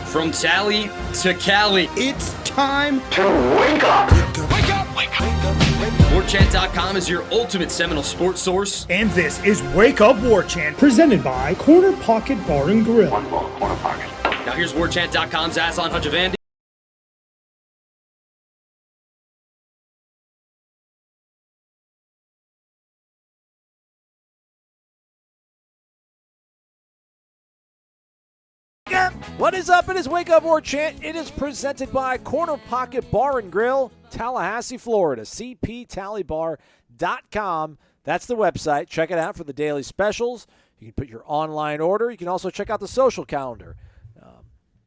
From Tally to Cali, it's time to wake up. Wake up! Wake up! Warchant.com is your ultimate Seminole sports source. And this is Wake Up Warchant, presented by Corner Pocket Bar and Grill. One ball, Corner Pocket. Now here's Warchant.com's Aslan Hajavandi. What is up? It is Wake Up Warchant. It is presented by Corner Pocket Bar and Grill, Tallahassee, Florida. cptallybar.com. That's the website. Check it out for the daily specials. You can put your online order. You can also check out the social calendar.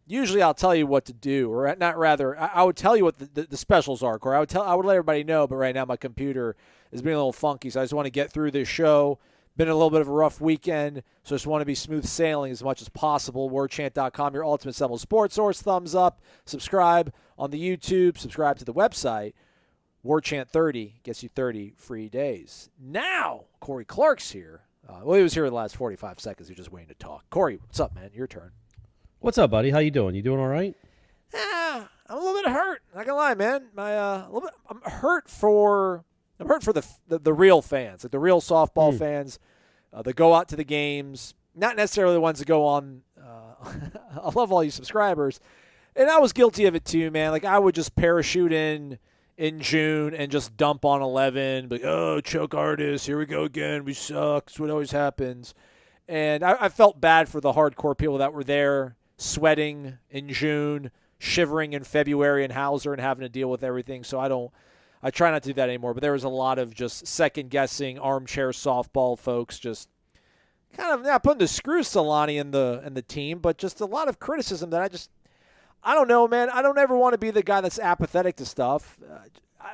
Usually I'll tell you what to do, or not rather, I would tell you what the specials are, Corey. I would let everybody know, but right now my computer is being a little funky, so I just want to get through this show. Been a little bit of a rough weekend, so just want to be smooth sailing as much as possible. Warchant.com, your ultimate Seminole sports source. Thumbs up. Subscribe on the YouTube. Subscribe to the website. Warchant 30 gets you 30 free days. Now, Corey Clark's here. Well, he was here in the last 45 seconds. He's just waiting to talk. Corey, what's up, man? Your turn. What's up, buddy? How you doing? You doing all right? I'm a little bit hurt. Not gonna lie, man. I'm hurt for the real fans, like the real softball fans that go out to the games, not necessarily the ones that go on. I love all you subscribers, and I was guilty of it too, man. Like I would just parachute in June and just dump on 11, like, oh, choke artists, here we go again, we suck. That's what always happens. And I felt bad for the hardcore people that were there, sweating in June, shivering in February in Hauser and having to deal with everything. So I try not to do that anymore, but there was a lot of just second-guessing armchair softball folks just kind of not putting the screw Solani in the team, but just a lot of criticism that I don't know, man. I don't ever want to be the guy that's apathetic to stuff.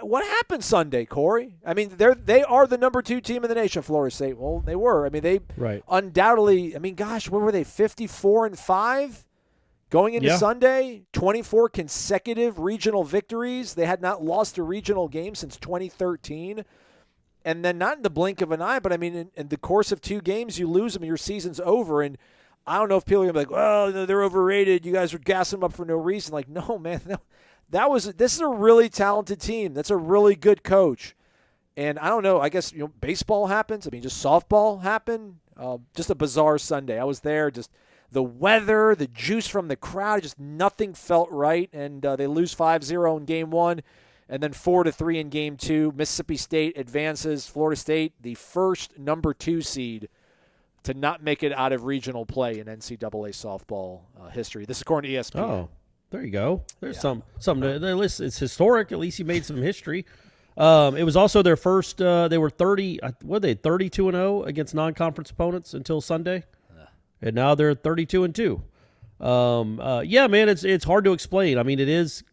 What happened Sunday, Corey? I mean, they are the number 2 team in the nation, Florida State. Well, they were. I mean, they undoubtedly. I mean, gosh, what were they? 54-5 going into Sunday. 24 consecutive regional victories. They had not lost a regional game since 2013. And then not in the blink of an eye, but I mean, in the course of 2 games, you lose them, your season's over. And I don't know if people are going to be like, well, they're overrated. You guys are gassing them up for no reason. Like, no, man. No. This is a really talented team. That's a really good coach. And I don't know, I guess, baseball happens. I mean, just softball happened. Just a bizarre Sunday. I was there, just the weather, the juice from the crowd, just nothing felt right. And they lose 5-0 in game 1 and then 4-3 in game 2. Mississippi State advances. Florida State, the first number 2 seed to not make it out of regional play in NCAA softball history. This is according to ESPN. Oh. There you go. There's something to it's historic. At least you made some history. It was also their first. They were 32-0 against non-conference opponents until Sunday, and now they're 32-2. Yeah, man, it's hard to explain. I mean, it is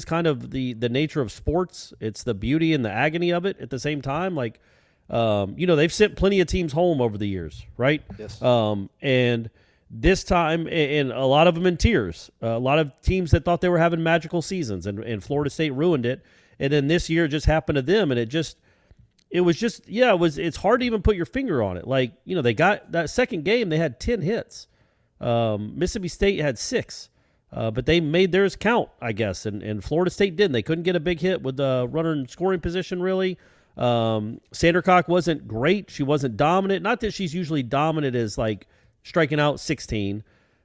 kind of the nature of sports. It's the beauty and the agony of it at the same time. Like, they've sent plenty of teams home over the years, right? Yes. And this time, and a lot of them in tears. A lot of teams that thought they were having magical seasons, and Florida State ruined it. And then this year it just happened to them, and it's hard to even put your finger on it. Like, they got that second game, they had 10 hits. Mississippi State had 6, but they made theirs count, I guess, and Florida State didn't. They couldn't get a big hit with the runner in scoring position, really. Sandercock wasn't great. She wasn't dominant. Not that she's usually dominant as, like, striking out 16,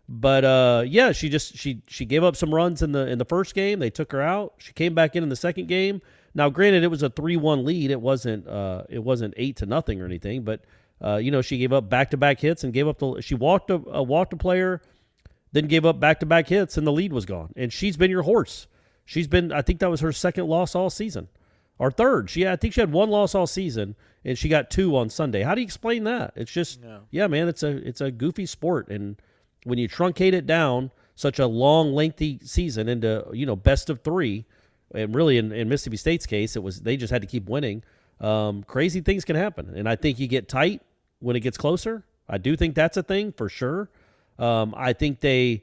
but she gave up some runs in the first game. They took her out. She came back in the second game. Now, granted, it was a 3-1 lead. It wasn't 8-0 or anything, but she gave up back-to-back hits and she walked a player, then gave up back-to-back hits, and the lead was gone. And she's been your horse. I think that was her second loss all season, or third. I think she had 1 loss all season, and she got 2 on Sunday. How do you explain that? It's just, man, it's a goofy sport. And when you truncate it down such a long, lengthy season into, best of 3, and really in Mississippi State's case, they just had to keep winning. Crazy things can happen. And I think you get tight when it gets closer. I do think that's a thing for sure. I think they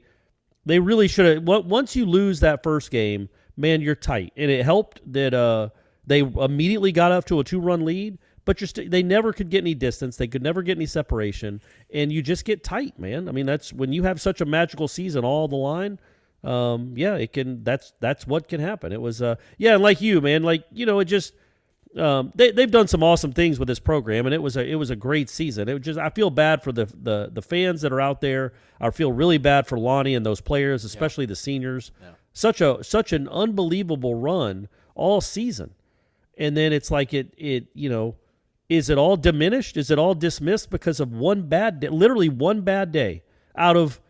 really should have, once you lose that first game, man, you're tight. And it helped that they immediately got up to a 2-run lead, but they never could get any distance. They could never get any separation, and you just get tight, man. I mean, that's when you have such a magical season all the line. it can. That's what can happen. It was, and like you, man, it just. They've done some awesome things with this program, and it was a great season. I feel bad for the fans that are out there. I feel really bad for Lonnie and those players, especially the seniors. Yeah. Such an unbelievable run all season, and then it's like is it all diminished? Is it all dismissed because of one bad day? Literally one bad day out of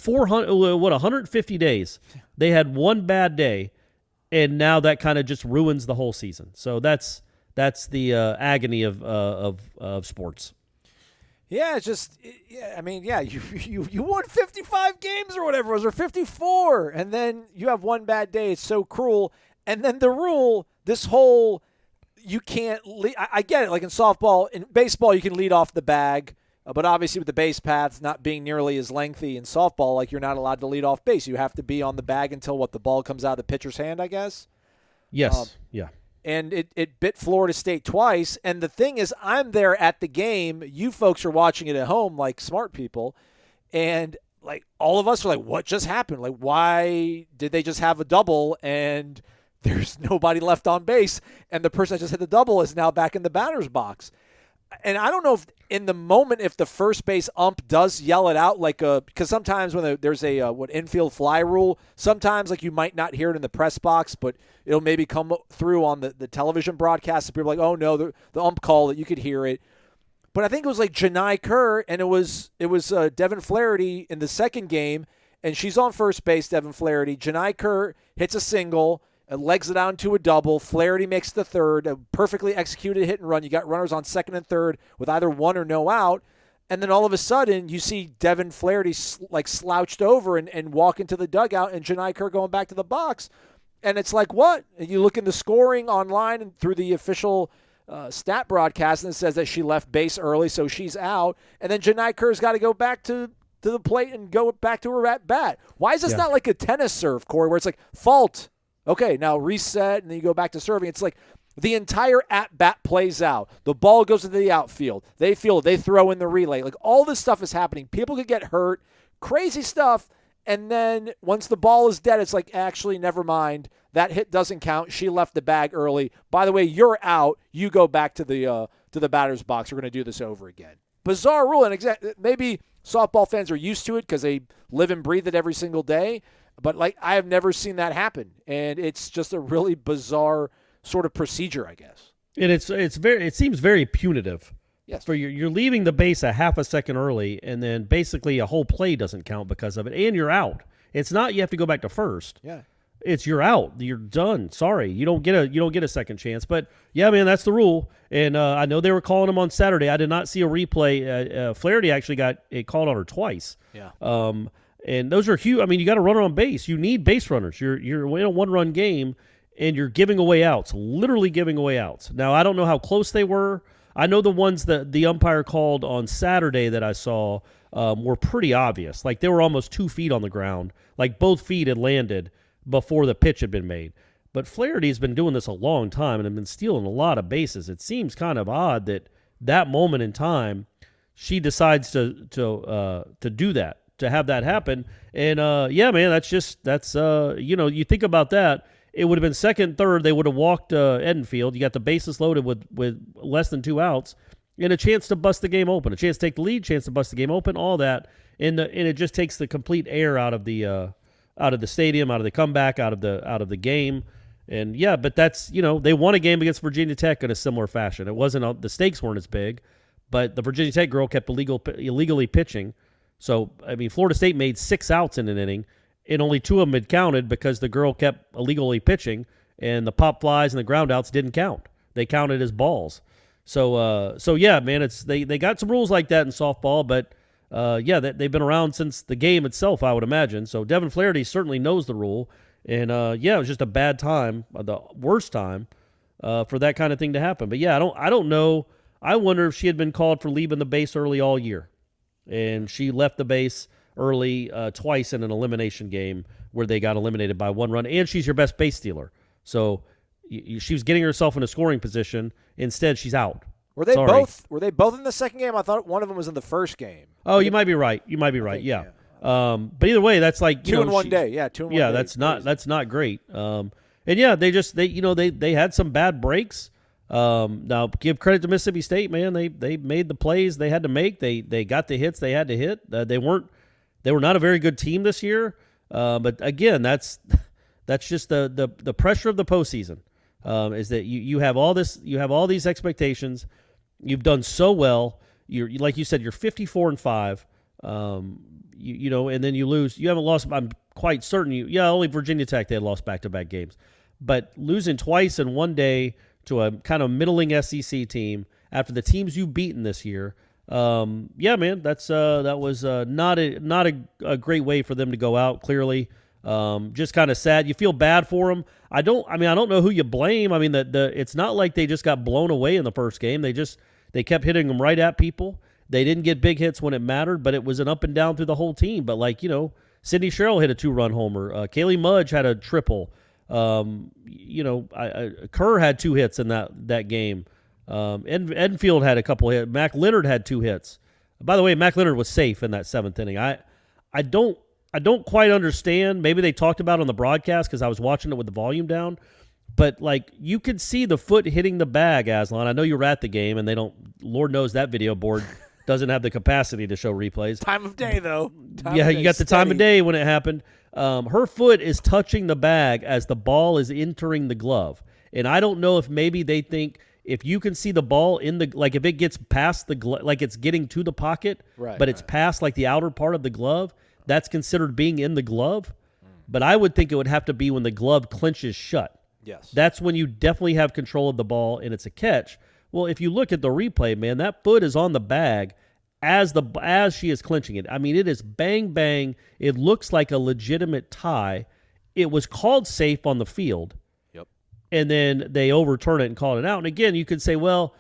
150 days, they had one bad day. And now that kind of just ruins the whole season. So that's the agony of sports. Yeah, it's just you won 55 games or whatever it was, or 54, and then you have one bad day. It's so cruel. And then the rule, this whole you can't. I get it. Like in softball, in baseball, you can lead off the bag. But obviously with the base paths not being nearly as lengthy in softball, like you're not allowed to lead off base. You have to be on the bag until the ball comes out of the pitcher's hand, I guess? Yes, yeah. And it bit Florida State twice. And the thing is, I'm there at the game. You folks are watching it at home like smart people. And like all of us are like, what just happened? Like, why did they just have a double and there's nobody left on base? And the person that just hit the double is now back in the batter's box. And I don't know if in the moment if the first base ump does yell it out because sometimes when there's a infield fly rule, sometimes like you might not hear it in the press box, but it'll maybe come through on the television broadcast. And people are like, oh no, the ump called it, you could hear it. But I think it was like Janai Kerr, and it was Devin Flaherty in the second game, and she's on first base. Devin Flaherty, Janai Kerr hits a single. Legs it down to a double. Flaherty makes the third. A perfectly executed hit and run. You got runners on second and third with either one or no out. And then all of a sudden, you see Devin Flaherty slouched over and walk into the dugout, and Janai Kerr going back to the box. And it's like, what? And you look in the scoring online and through the official stat broadcast, and it says that she left base early, so she's out. And then Janai Kerr's got to go back to the plate and go back to her at bat. Why is this not like a tennis serve, Corey, where it's like, fault? Okay, now reset, and then you go back to serving. It's like the entire at-bat plays out. The ball goes into the outfield. They field it. They throw in the relay. Like, all this stuff is happening. People could get hurt. Crazy stuff. And then once the ball is dead, it's like, actually, never mind. That hit doesn't count. She left the bag early. By the way, you're out. You go back to the batter's box. We're going to do this over again. Bizarre rule. And maybe softball fans are used to it because they live and breathe it every single day. But I have never seen that happen, and it's just a really bizarre sort of procedure, I guess. And it seems very punitive. Yes. For you're leaving the base a half a second early, and then basically a whole play doesn't count because of it, and you're out. It's not you have to go back to first. Yeah. It's you're out. You're done. Sorry, you don't get a second chance. But yeah, man, that's the rule. And I know they were calling him on Saturday. I did not see a replay. Flaherty actually got it called on her twice. Yeah. And those are huge. I mean, you got to run on base. You need base runners. You're in a one-run game, and you're giving away outs, literally giving away outs. Now, I don't know how close they were. I know the ones that the umpire called on Saturday that I saw were pretty obvious. Like, they were almost 2 feet on the ground. Like, both feet had landed before the pitch had been made. But Flaherty's been doing this a long time and has been stealing a lot of bases. It seems kind of odd that moment in time she decides to do that. To have that happen. And yeah, man, you think about that. It would have been second, third. They would have walked Edenfield. You got the bases loaded with less than 2 outs and a chance to bust the game open, a chance to take the lead, chance to bust the game open, all that. And it just takes the complete air out of the stadium, out of the comeback, out of the game. And yeah, but that's, they won a game against Virginia Tech in a similar fashion. It wasn't, the stakes weren't as big, but the Virginia Tech girl kept illegally pitching. So, I mean, Florida State made 6 outs in an inning, and only 2 of them had counted because the girl kept illegally pitching, and the pop flies and the ground outs didn't count. They counted as balls. So yeah, man, they got some rules like that in softball, but yeah, they've been around since the game itself, I would imagine. So Devin Flaherty certainly knows the rule, and yeah, it was just a bad time, the worst time for that kind of thing to happen. But yeah, I don't know. I wonder if she had been called for leaving the base early all year. And she left the base early twice in an elimination game where they got eliminated by 1 run. And she's your best base stealer. So she was getting herself in a scoring position. Instead, she's out. Were they both in the second game? I thought one of them was in the first game. Oh, you might be right. Yeah. But either way, that's like two in 1 day. Yeah, 2 in 1 day. Yeah, that's not great. And yeah, they had some bad breaks. Now give credit to Mississippi State, man. They made the plays they had to make. They got the hits they had to hit. They were not a very good team this year. But again, that's just the pressure of the postseason. Is that you have all these expectations. You've done so well. You're like you said, you're 54-5. And then you lose. You haven't lost. I'm quite certain only Virginia Tech they had lost back-to-back games, but losing twice in 1 day to a kind of middling SEC team after the teams you've beaten this year. Yeah, man, that was not a great way for them to go out. Clearly, just kind of sad. You feel bad for them. I don't know who you blame. I mean, it's not like they just got blown away in the first game. They kept hitting them right at people. They didn't get big hits when it mattered, but it was an up and down through the whole team. But Sydney Sherrill hit a 2-run homer. Kaylee Mudge had a triple. Kerr had 2 hits in that game. Enfield had a couple hits. Mac Leonard had 2 hits. By the way, Mac Leonard was safe in that 7th inning. I don't quite understand. Maybe they talked about it on the broadcast because I was watching it with the volume down. But you could see the foot hitting the bag, Aslan. I know you were at the game, and they don't. Lord knows that video board doesn't have the capacity to show replays. Time of day, though. You got the time of day when it happened. Her foot is touching the bag as the ball is entering the glove. And I don't know if maybe they think if you can see the ball in the, if it gets past the glove, it's getting to the pocket, but it's past the outer part of the glove, that's considered being in the glove. But I would think it would have to be when the glove clenches shut. Yes. That's when you definitely have control of the ball and it's a catch. Well, if you look at the replay, man, that foot is on the bag as she is clinching it. I mean, it is bang, bang. It looks like a legitimate tie. It was called safe on the field. Yep. And then they overturn it and call it out. And again, you could say, well,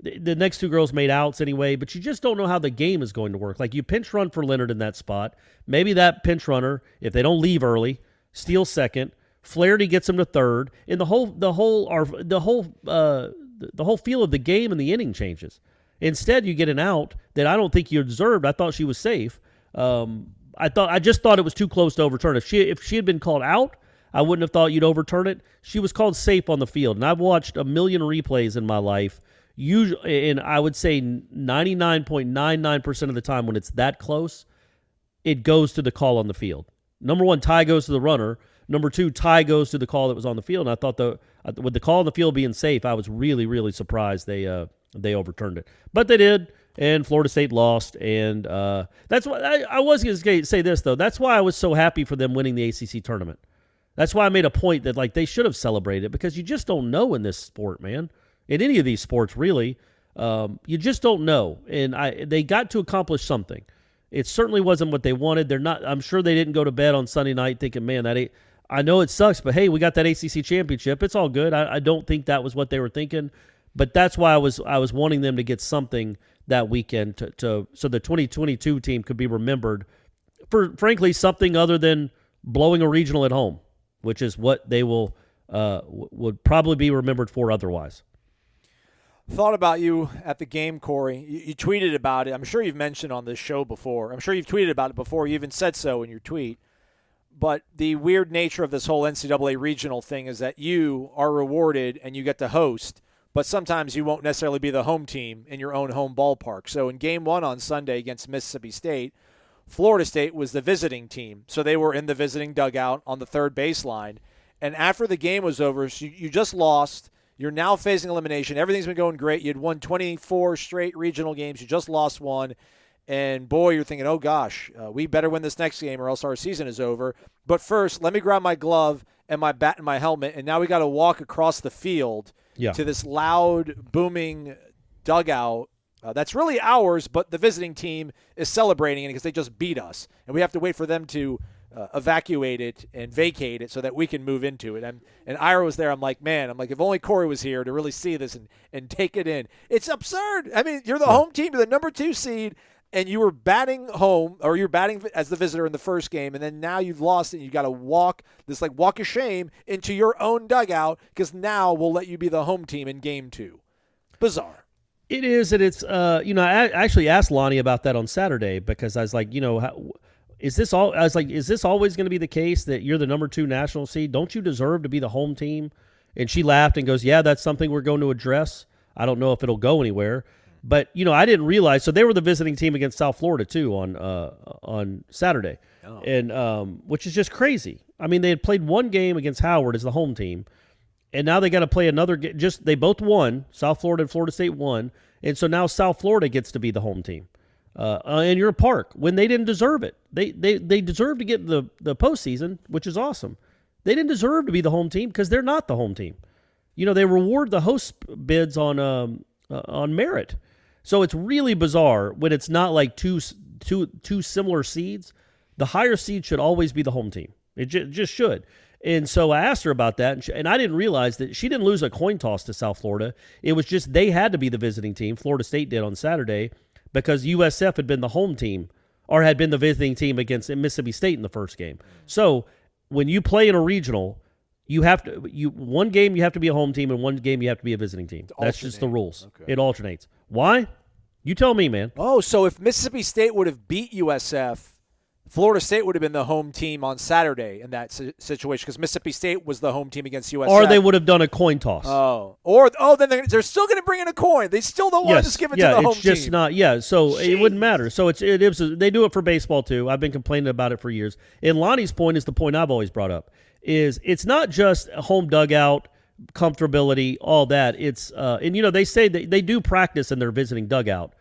the next 2 girls made outs anyway, but you just don't know how the game is going to work. You pinch run for Leonard in that spot. Maybe that pinch runner, if they don't leave early, steals second. Flaherty gets him to third, and the whole feel of the game and the inning changes. Instead, you get an out that I don't think you deserved. I thought she was safe. I just thought it was too close to overturn. If she had been called out, I wouldn't have thought you'd overturn it. She was called safe on the field, and I've watched a million replays in my life. Usually, and I would say 99.99% of the time when it's that close, it goes to the call on the field. Number 1, tie goes to the runner. Number 2, tie goes to the call that was on the field. And I thought with the call on the field being safe, I was really, really surprised they overturned it. But they did, and Florida State lost. And that's why I was going to say this, though. That's why I was so happy for them winning the ACC tournament. That's why I made a point that they should have celebrated, because you just don't know in this sport, man. In any of these sports, really, you just don't know. And they got to accomplish something. It certainly wasn't what they wanted. I'm sure they didn't go to bed on Sunday night thinking, man, I know it sucks, but hey, we got that ACC championship. It's all good. I don't think that was what they were thinking, but that's why I was wanting them to get something that weekend so the 2022 team could be remembered for, frankly, something other than blowing a regional at home, which is what they would probably be remembered for otherwise. Thought about you at the game, Corey. You tweeted about it. I'm sure you've mentioned on this show before. I'm sure you've tweeted about it before. You even said so in your tweet. But the weird nature of this whole NCAA regional thing is that you are rewarded and you get to host, but sometimes you won't necessarily be the home team in your own home ballpark. So in Game 1 on Sunday against Mississippi State, Florida State was the visiting team. So they were in the visiting dugout on the third baseline. And after the game was over, so you just lost. You're now facing elimination. Everything's been going great. You'd won 24 straight regional games. You just lost one. And, boy, you're thinking, oh, gosh, we better win this next game or else our season is over. But first, let me grab my glove and my bat and my helmet, and now we got to walk across the field to this loud, booming dugout. That's really ours, but the visiting team is celebrating it because they just beat us. And we have to wait for them to evacuate it and vacate it so that we can move into it. And Ira was there. I'm like, if only Corey was here to really see this and take it in. It's absurd. I mean, you're the home team, you're the number 2 seed, and you were batting home, or you're batting as the visitor in the first game, and then now you've lost it, and you got to walk of shame into your own dugout because now we'll let you be the home team in Game 2. Bizarre. It is, and it's I actually asked Lonnie about that on Saturday because I was like, is this all? I was like, is this always going to be the case that you're the number 2 national seed? Don't you deserve to be the home team? And she laughed and goes, yeah, that's something we're going to address. I don't know if it'll go anywhere. But, I didn't realize. So they were the visiting team against South Florida, too, on Saturday, and which is just crazy. I mean, they had played one game against Howard as the home team, and now they got to play another game. They both won. South Florida and Florida State won. And so now South Florida gets to be the home team. In your park when they didn't deserve it. They deserve to get the postseason, which is awesome. They didn't deserve to be the home team because they're not the home team. They reward the host bids on merit. So it's really bizarre when it's not like two similar seeds. The higher seed should always be the home team. It just should. And so I asked her about that, and I didn't realize that she didn't lose a coin toss to South Florida. It was just they had to be the visiting team. Florida State did on Saturday because USF had been the home team or had been the visiting team against Mississippi State in the first game. So when you play in a regional, one game you have to be a home team and one game you have to be a visiting team. That's just the rules. Okay. It alternates. Why? You tell me, man. Oh, so if Mississippi State would have beat USF, Florida State would have been the home team on Saturday in that situation because Mississippi State was the home team against USF. Or they would have done a coin toss. Then they're still going to bring in a coin. They still don't want to just give it to the home team. Yeah, it's just not. Yeah, so Jeez. It wouldn't matter. So they do it for baseball too. I've been complaining about it for years. And Lonnie's point is the point I've always brought up. Is it's not just a home dugout, comfortability, all that. It's they say that they do practice in their visiting dugout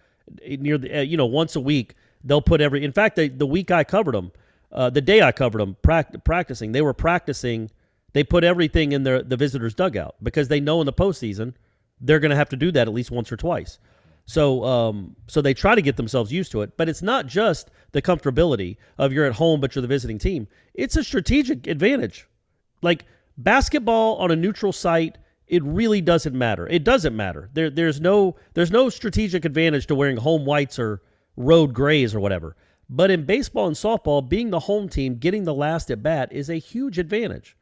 near the once a week. They'll put in fact, the week I covered them, the day I covered them practicing, they were practicing. They put everything in the visitors' dugout because they know in the postseason they're going to have to do that at least once or twice. So they try to get themselves used to it. But it's not just the comfortability of you're at home but you're the visiting team. It's a strategic advantage. Like basketball on a neutral site, it really doesn't matter. It doesn't matter. There's no strategic advantage to wearing home whites or road grays or whatever. But in baseball and softball, being the home team, getting the last at bat is a huge advantage.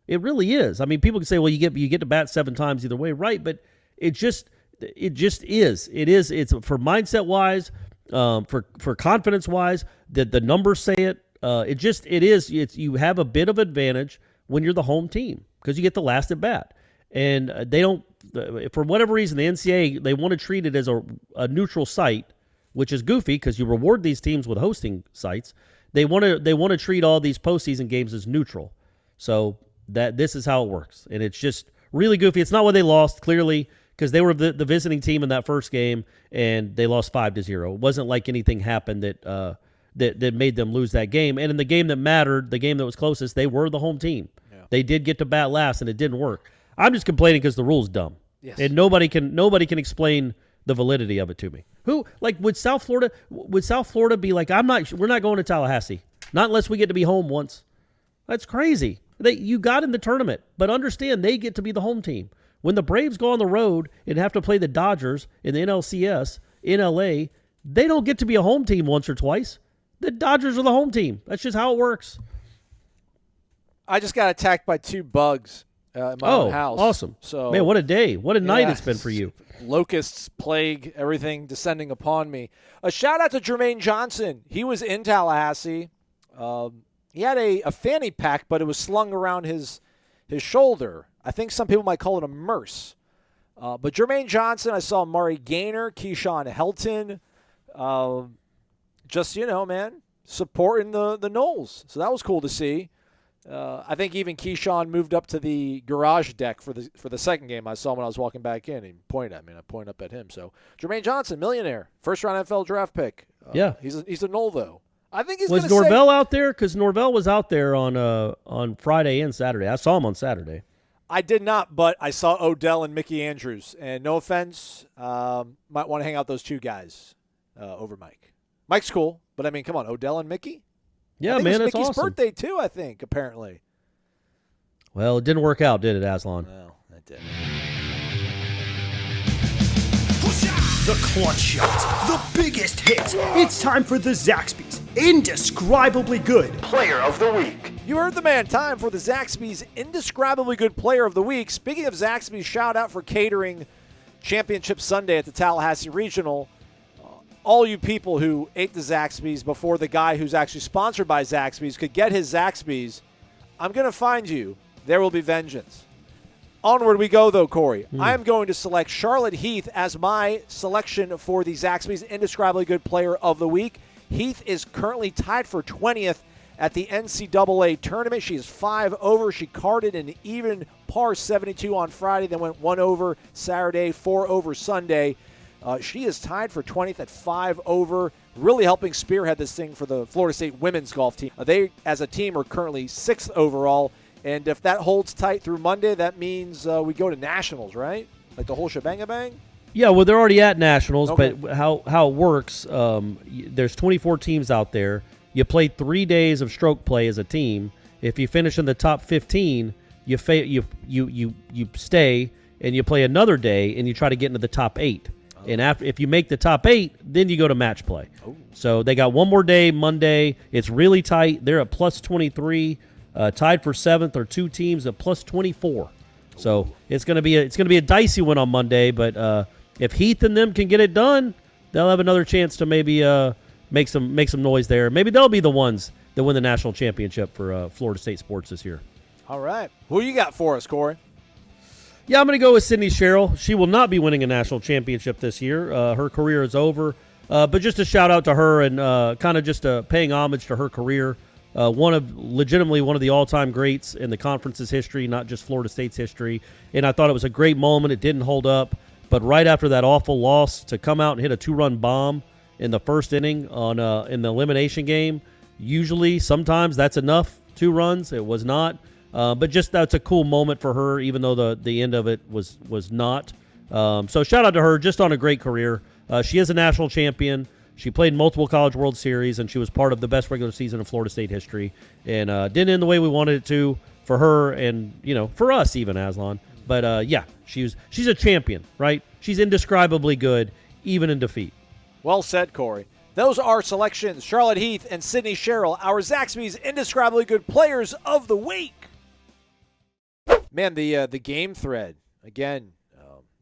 It really is. I mean, people can say, well, you get to bat 7 times either way, right? But it just is. It is. It's for mindset wise, for confidence wise. The numbers say it. It is. You have a bit of advantage when you're the home team because you get the last at bat, and they don't. For whatever reason, the NCAA they want to treat it as a neutral site, which is goofy because you reward these teams with hosting sites. They want to treat all these postseason games as neutral. So that this is how it works, and it's just really goofy. It's not what they lost clearly because they were the visiting team in that first game, and they lost 5-0. It wasn't like anything happened that made them lose that game. And in the game that mattered, the game that was closest, they were the home team. Yeah. They did get to bat last, and it didn't work. I'm just complaining because the rule's dumb, and nobody can explain the validity of it to me. Who would South Florida be like, we're not going to Tallahassee, not unless we get to be home once. That's crazy. You got in the tournament, but understand they get to be the home team. When the Braves go on the road and have to play the Dodgers in the NLCS in LA, they don't get to be a home team once or twice. The Dodgers are the home team. That's just how it works. I just got attacked by 2 bugs in my own house. Awesome. So, man, what a day. What a night it's been for you. Locusts, plague, everything descending upon me. A shout-out to Jermaine Johnson. He was in Tallahassee. He had a fanny pack, but it was slung around his shoulder. I think some people might call it a merce. But Jermaine Johnson, I saw Murray Gaynor, Keyshawn Helton. Just, man, supporting the Noles. So that was cool to see. I think even Keyshawn moved up to the garage deck for the second game. I saw him when I was walking back in. He pointed at me, and I pointed up at him. So Jermaine Johnson, millionaire, first-round NFL draft pick. He's a Nole, though. I think he's going to say... Was Norvell out there? Because Norvell was out there on Friday and Saturday. I saw him on Saturday. I did not, but I saw Odell and Mickey Andrews. And no offense, might want to hang out those 2 guys over Mike. Mike's cool, but I mean, come on, Odell and Mickey? Yeah, man, that's awesome. Mickey's birthday, too, I think, apparently. Well, it didn't work out, did it, Aslan? No, it didn't. The clutch shot, the biggest hit. It's time for the Zaxby's Indescribably Good Player of the Week. You heard the man. Time for the Zaxby's Indescribably Good Player of the Week. Speaking of Zaxby's, shout out for catering Championship Sunday at the Tallahassee Regional. all you people who ate the Zaxby's before the guy who's actually sponsored by Zaxby's could get his Zaxby's, I'm going to find you. There will be vengeance. Onward we go, though, Corey. I am going to select Charlotte Heath as my selection for the Zaxby's Indescribably Good Player of the Week. Heath is currently tied for 20th at the NCAA tournament. She is 5 over. She carded an even par 72 on Friday, then went 1 over Saturday, 4 over Sunday. She is tied for 20th at 5 over, really helping spearhead this thing for the Florida State women's golf team. They, as a team, are currently 6th overall, and if that holds tight through Monday, that means we go to nationals, right? Like the whole shebang-a-bang? Yeah, well, they're already at nationals, Okay. but how it works, there's 24 teams out there. You play 3 days of stroke play as a team. If you finish in the top 15, you stay, and you play another day, and you try to get into the top 8. And if you make the top 8, then you go to match play. So they got one more day, Monday. It's really tight. They're at plus 23. Tied for 7th are 2 teams at plus 24. So it's gonna be a dicey one on Monday. But if Heath and them can get it done, they'll have another chance to maybe make some noise there. Maybe they'll be the ones that win the national championship for Florida State sports this year. All right. Who you got for us, Corey? Yeah, I'm going to go with Sydney Sherrill. She will not be winning a national championship this year. Her career is over. But just a shout out to her and kind of just paying homage to her career. Legitimately one of the all-time greats in the conference's history, not just Florida State's history. And I thought it was a great moment. It didn't hold up. But right after that awful loss, to come out and hit a 2-run bomb in the first inning in the elimination game, sometimes that's enough, 2 runs. It was not. But just that's a cool moment for her, even though the end of it was not. So shout out to her, just on a great career. She is a national champion. She played multiple College World Series, and she was part of the best regular season in Florida State history. And didn't end the way we wanted it to for her and, for us even, Aslan. But, yeah, she's a champion, right? She's indescribably good, even in defeat. Well said, Corey. Those are selections, Charlotte Heath and Sydney Sherrill, our Zaxby's Indescribably Good Players of the Week. Man, the game thread, again,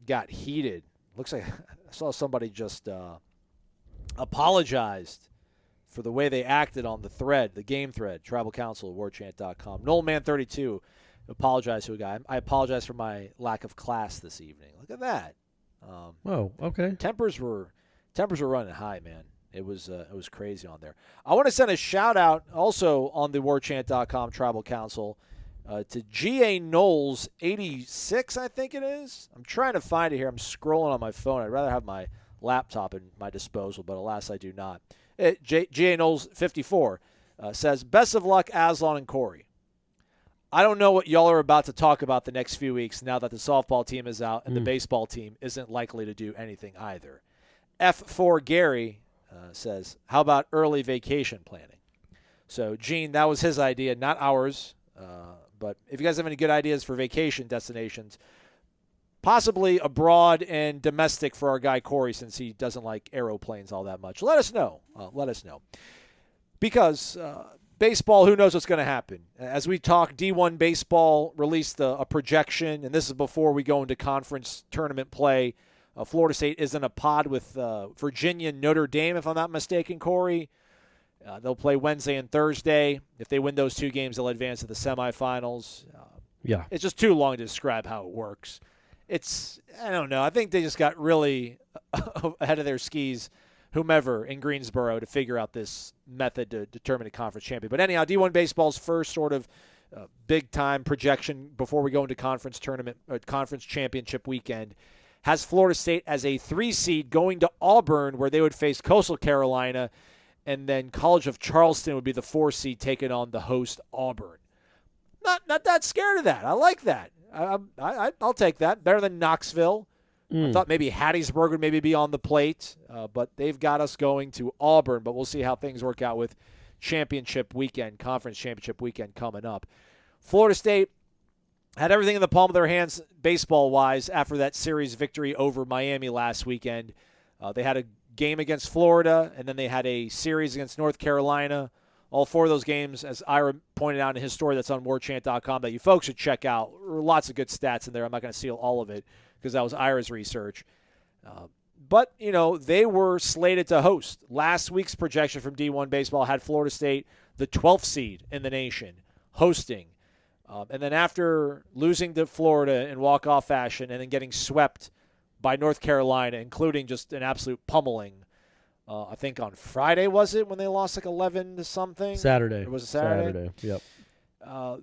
got heated. Looks like I saw somebody just apologized for the way they acted on the thread, the game thread, tribal council at warchant.com. Noleman32 apologized to a guy. I apologize for my lack of class this evening. Look at that. Oh, okay. Tempers were running high, man. It was crazy on there. I want to send a shout out also on the warchant.com tribal council to G.A. Noles 86, I think it is. I'm trying to find it here. I'm scrolling on my phone. I'd rather have my laptop at my disposal, but alas, I do not. G.A. Knowles 54 says, best of luck, Aslan and Corey. I don't know what y'all are about to talk about the next few weeks now that the softball team is out and the baseball team isn't likely to do anything either. F4 Gary says, how about early vacation planning? So, Gene, that was his idea, not ours. But if you guys have any good ideas for vacation destinations, possibly abroad and domestic for our guy Corey, since he doesn't like aeroplanes all that much, let us know. Because baseball, who knows what's going to happen? As we talk, D1 baseball released a projection, and this is before we go into conference tournament play. Florida State is in a pod with Virginia and Notre Dame, if I'm not mistaken, Corey. They'll play Wednesday and Thursday. If they win those 2 games, they'll advance to the semifinals. Yeah. It's just too long to describe how it works. I don't know. I think they just got really ahead of their skis, whomever in Greensboro, to figure out this method to determine a conference champion. But anyhow, D1 baseball's first sort of big-time projection before we go into conference championship weekend has Florida State as a 3 seed going to Auburn, where they would face Coastal Carolina, and then College of Charleston would be the 4 seed taking on the host Auburn. Not that scared of that. I like that. I'll take that. Better than Knoxville. I thought maybe Hattiesburg would maybe be on the plate, but they've got us going to Auburn. But we'll see how things work out with conference championship weekend coming up. Florida State had everything in the palm of their hands baseball-wise after that series victory over Miami last weekend. They had a game against Florida, and then they had a series against North Carolina. All 4 of those games, as Ira pointed out in his story that's on warchant.com, that you folks should check out. Lots of good stats in there. I'm not going to steal all of it because that was Ira's research. But, they were slated to host. Last week's projection from D1 Baseball had Florida State, the 12th seed in the nation, hosting. And then after losing to Florida in walk-off fashion and then getting swept by North Carolina, including just an absolute pummeling, I think on Friday, was it, when they lost like 11 to something? Saturday. It was a Saturday? Yep.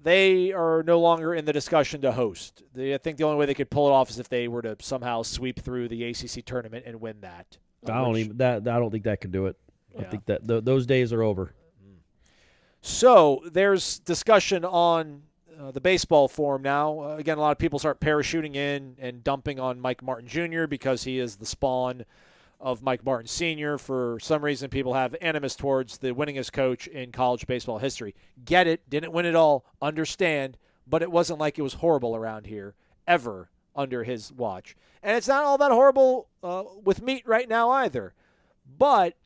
They are no longer in the discussion to host. I think the only way they could pull it off is if they were to somehow sweep through the ACC tournament and win that. I don't think that could do it. Yeah. I think that those days are over. So there's discussion on the baseball forum now. Again, a lot of people start parachuting in and dumping on Mike Martin Jr. because he is the spawn of Mike Martin Sr. For some reason, people have animus towards the winningest coach in college baseball history. Get it. Didn't win it all. Understand. But it wasn't like it was horrible around here ever under his watch. And it's not all that horrible with Meat right now either. But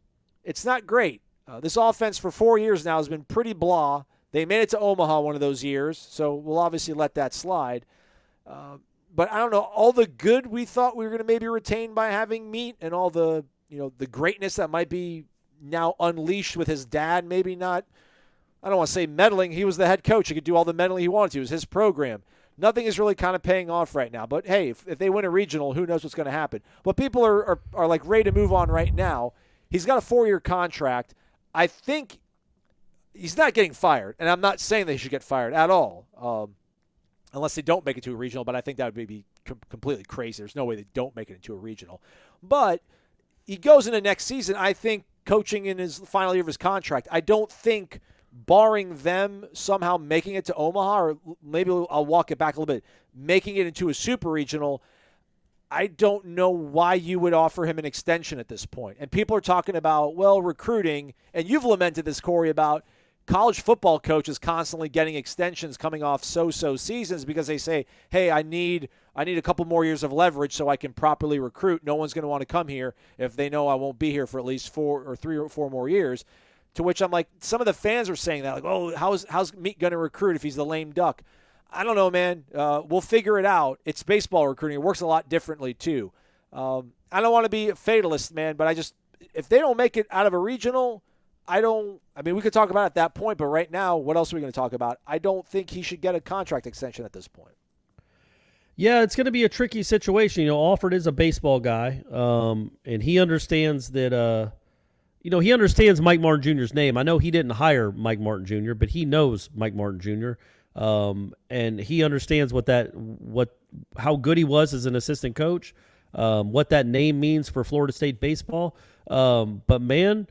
it's not great. This offense for 4 years now has been pretty blah. They made it to Omaha one of those years, so we'll obviously let that slide. But I don't know, all the good we thought we were going to maybe retain by having Meat and all the, the greatness that might be now unleashed with his dad, maybe not, I don't want to say meddling. He was the head coach. He could do all the meddling he wanted to. It was his program. Nothing is really kind of paying off right now. But, hey, if they win a regional, who knows what's going to happen. But people are like ready to move on right now. He's got a 4-year contract. I think he's not getting fired, and I'm not saying they should get fired at all, unless they don't make it to a regional, but I think that would be completely crazy. There's no way they don't make it into a regional. But he goes into next season, I think, coaching in his final year of his contract. I don't think, barring them somehow making it to Omaha, or maybe I'll walk it back a little bit, making it into a super regional, I don't know why you would offer him an extension at this point. And people are talking about, recruiting, and you've lamented this, Corey, about college football coaches constantly getting extensions coming off so-so seasons because they say, hey, I need a couple more years of leverage so I can properly recruit. No one's going to want to come here if they know I won't be here for at least 3 or 4 more years. To which I'm like, some of the fans are saying that, like, oh, how's Meat going to recruit if he's the lame duck? I don't know, man. We'll figure it out. It's baseball recruiting. It works a lot differently, too. I don't want to be a fatalist, man, but if they don't make it out of a regional, we could talk about it at that point, but right now, what else are we going to talk about? I don't think he should get a contract extension at this point. Yeah, it's going to be a tricky situation. Alford is a baseball guy, and he understands that, he understands Mike Martin Jr.'s name. I know he didn't hire Mike Martin Jr., but he knows Mike Martin Jr., and he understands how good he was as an assistant coach, what that name means for Florida State baseball. But man,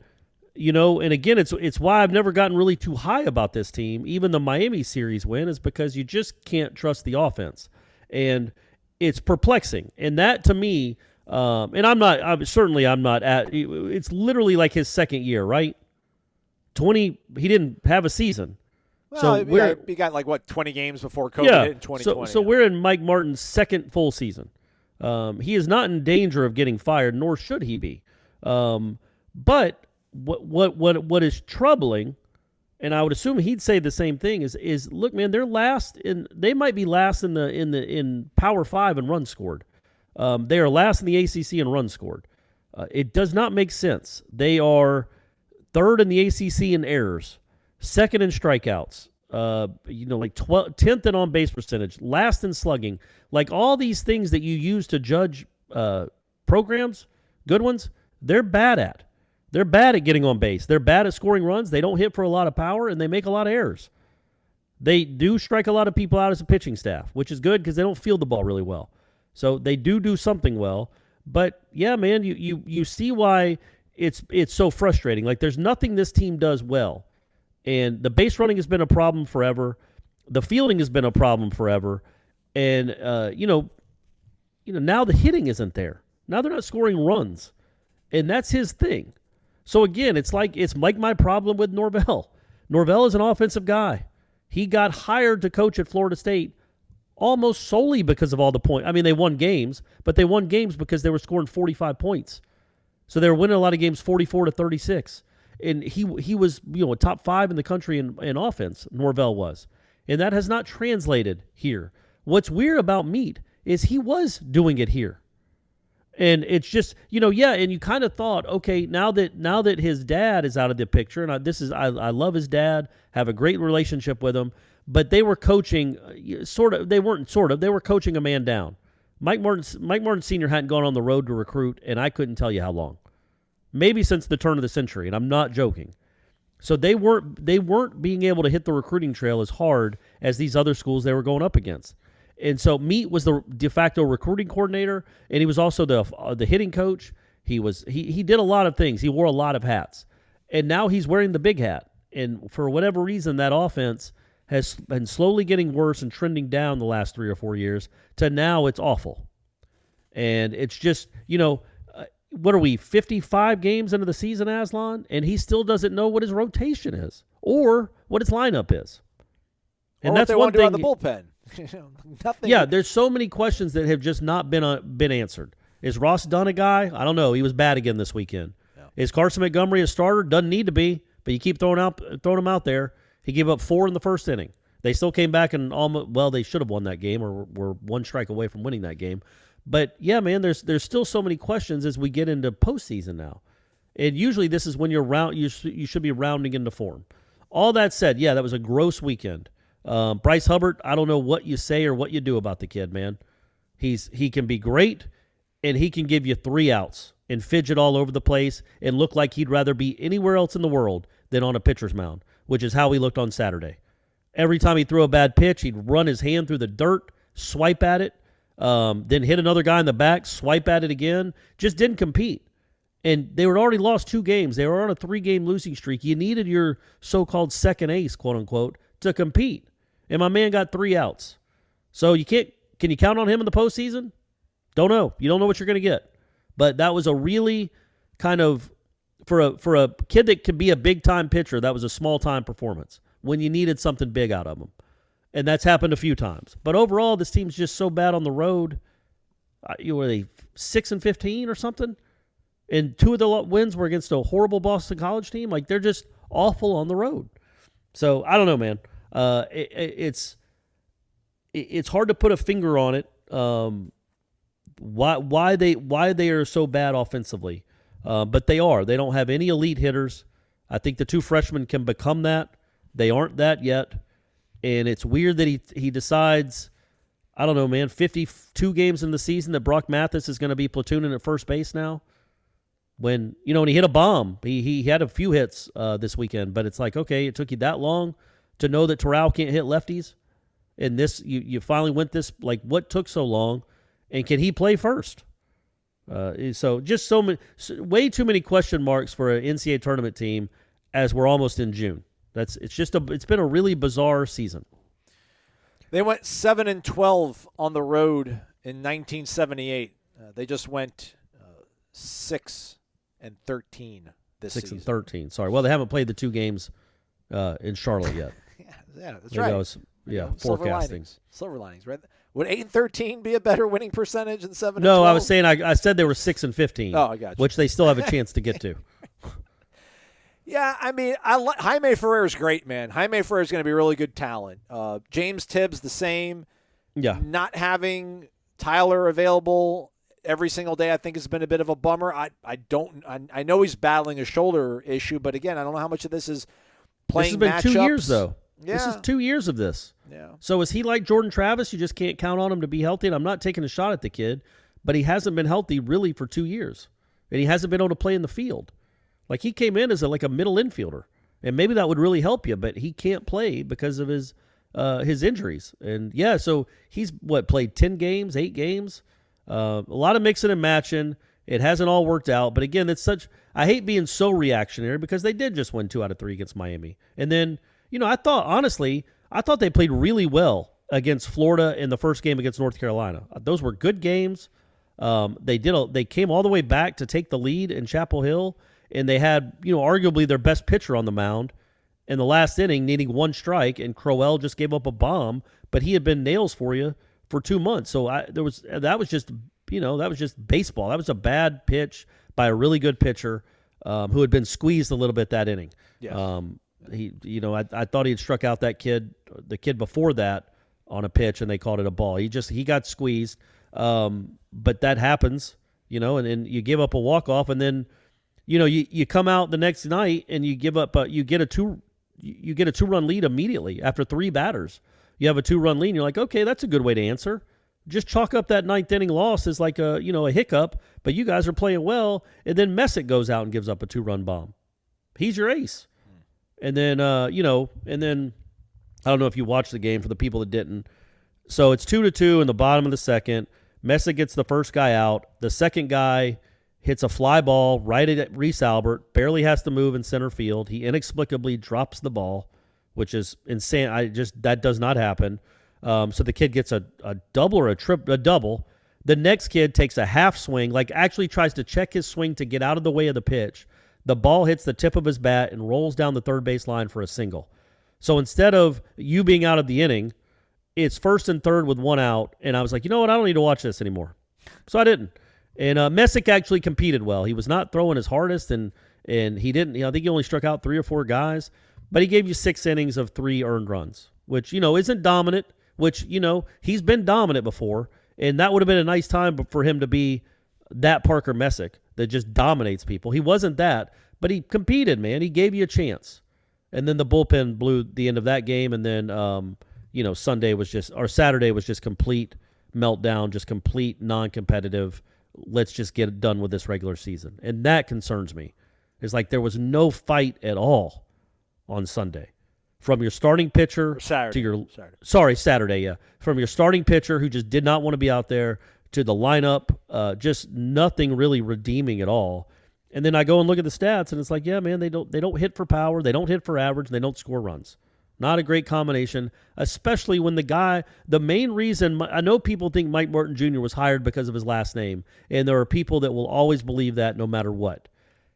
and again, it's why I've never gotten really too high about this team. Even the Miami series win is because you just can't trust the offense, and it's perplexing. And that to me, and I'm not at. It's literally like his second year, right? He didn't have a season. Well, so he got 20 games before COVID hit in 2020. So we're in Mike Martin's second full season. He is not in danger of getting fired, nor should he be. But what is troubling, and I would assume he'd say the same thing, is look, man, they might be last in Power 5 in runs scored. They are last in the ACC in runs scored. It does not make sense. They are third in the ACC in errors, second in strikeouts, 10th in on-base percentage, last in slugging. Like all these things that you use to judge programs, good ones, they're bad at. They're bad at getting on base. They're bad at scoring runs. They don't hit for a lot of power, and they make a lot of errors. They do strike a lot of people out as a pitching staff, which is good because they don't field the ball really well. So they do something well. But, yeah, man, you see why it's so frustrating. Like there's nothing this team does well. And the base running has been a problem forever. The fielding has been a problem forever. And, now the hitting isn't there. Now they're not scoring runs. And that's his thing. So, again, it's like my problem with Norvell. Norvell is an offensive guy. He got hired to coach at Florida State almost solely because of all the points. I mean, they won games, but they won games because they were scoring 45 points. So they were winning a lot of games 44-36. And he was, a top 5 in the country in offense, Norvell was. And that has not translated here. What's weird about Meat is he was doing it here. And it's just, and you kind of thought, okay, now that his dad is out of the picture, and I love his dad, have a great relationship with him, but they were coaching they were coaching a man down. Mike Martin Sr. hadn't gone on the road to recruit, and I couldn't tell you how long. Maybe since the turn of the century, and I'm not joking. So they weren't being able to hit the recruiting trail as hard as these other schools they were going up against. And so Meat was the de facto recruiting coordinator, and he was also the hitting coach. He did a lot of things. He wore a lot of hats. And now he's wearing the big hat. And for whatever reason, that offense has been slowly getting worse and trending down the last 3 or 4 years to now it's awful. And it's just, what are we, 55 games into the season, Aslan? And he still doesn't know what his rotation is or what his lineup is. And that's one thing on the bullpen. Nothing. Yeah, there's so many questions that have just not been answered. Is Ross Dunn a guy? I don't know. He was bad again this weekend. Yeah. Is Carson Montgomery a starter? Doesn't need to be, but you keep throwing him out there. He gave up 4 in the first inning. They still came back and they should have won that game or were 1 strike away from winning that game. But yeah, man, there's still so many questions as we get into postseason now. And usually this is when you should be rounding into form. All that said, yeah, that was a gross weekend. Bryce Hubbard, I don't know what you say or what you do about the kid, man. He can be great, and he can give you 3 outs and fidget all over the place and look like he'd rather be anywhere else in the world than on a pitcher's mound, which is how he looked on Saturday. Every time he threw a bad pitch, he'd run his hand through the dirt, swipe at it, then hit another guy in the back, swipe at it again. Just didn't compete. And they had already lost 2 games. They were on a 3-game losing streak. You needed your so-called second ace, quote-unquote, to compete. And my man got 3 outs. So can you count on him in the postseason? Don't know. You don't know what you're going to get. But that was a really kind of, for a kid that can be a big-time pitcher, that was a small-time performance when you needed something big out of him. And that's happened a few times. But overall, this team's just so bad on the road. Were they 6-15 or something? And 2 of the wins were against a horrible Boston College team. Like, they're just awful on the road. So, I don't know, man. It's hard to put a finger on it. Why they are so bad offensively, but they are. They don't have any elite hitters. I think the 2 freshmen can become that. They aren't that yet, and it's weird that he decides. I don't know, man. 52 games in the season that Brock Mathis is going to be platooning at first base now. When when he hit a bomb, he had a few hits this weekend, but it's like, okay, it took you that long to know that Terrell can't hit lefties, and this you finally went this, like, what took so long, and can he play first? So just way too many question marks for an NCAA tournament team as we're almost in June. It's been a really bizarre season. They went 7-12 on the road in 1978. They just went 6-13 this season. 6-13. Sorry. Well, they haven't played the 2 games in Charlotte yet. Yeah, that's right. Forecasting. Silver linings, right? Would 8-13 be a better winning percentage than 7-12? No, I was saying I said they were 6-15. Oh, I got you. Which they still have a chance to get to. Yeah, I mean, Jaime Ferrer's great, man. Jaime Ferrer's going to be really good talent. James Tibbs, the same. Yeah. Not having Tyler available every single day, I think, has been a bit of a bummer. I know he's battling a shoulder issue, but again, I don't know how much of this is playing matchups. This has been 2 years, though. Yeah. This is 2 years of this. Yeah. So is he like Jordan Travis? You just can't count on him to be healthy? And I'm not taking a shot at the kid, but he hasn't been healthy really for 2 years. And he hasn't been able to play in the field. Like, he came in as a middle infielder. And maybe that would really help you, but he can't play because of his injuries. And, yeah, so he's, played 10 games, 8 games? A lot of mixing and matching. It hasn't all worked out. But, again, I hate being so reactionary because they did just win 2 out of 3 against Miami. And then, I thought they played really well against Florida in the first game against North Carolina. Those were good games. They came all the way back to take the lead in Chapel Hill, and they had, arguably their best pitcher on the mound in the last inning, needing 1 strike, and Crowell just gave up a bomb, but he had been nails for you for 2 months. So that was just baseball. That was a bad pitch by a really good pitcher who had been squeezed a little bit that inning. Yes. I thought he had struck out the kid before that on a pitch, and they called it a ball. He got squeezed, but that happens. and you give up a walk-off, and then, you come out the next night and you give up, you get a two-run lead immediately after 3 batters. You have a 2-run lead, and you're like, okay, that's a good way to answer. Just chalk up that 9th inning loss as like a hiccup, but you guys are playing well, and then Messick goes out and gives up a 2-run bomb. He's your ace. And then, and then I don't know if you watched the game for the people that didn't. So it's 2-2 in the bottom of the second. Messick gets the first guy out. The second guy hits a fly ball right at Reese Albert, barely has to move in center field. He inexplicably drops the ball, which is insane. That does not happen. So the kid gets a double or a double. The next kid takes a half swing, like actually tries to check his swing to get out of the way of the pitch. The ball hits the tip of his bat and rolls down the third base line for a single. So instead of you being out of the inning, it's 1st and 3rd with 1 out. And I was like, you know what? I don't need to watch this anymore. So I didn't. And Messick actually competed well. He was not throwing his hardest, and he didn't. I think he only struck out 3 or 4 guys, but he gave you 6 innings of 3 earned runs, which isn't dominant. Which he's been dominant before, and that would have been a nice time for him to be that Parker Messick that just dominates people. He wasn't that, but he competed, man. He gave you a chance, and then the bullpen blew the end of that game, and then Saturday was just complete meltdown, just complete non-competitive. Let's just get it done with this regular season, and that concerns me. It's like there was no fight at all on Sunday. From your starting pitcher to Saturday, yeah. From your starting pitcher who just did not want to be out there to the lineup, just nothing really redeeming at all. And then I go and look at the stats, and it's like, yeah, man, they don't hit for power, they don't hit for average, and they don't score runs. Not a great combination, especially when the main reason, I know people think Mike Martin Jr. was hired because of his last name, and there are people that will always believe that no matter what.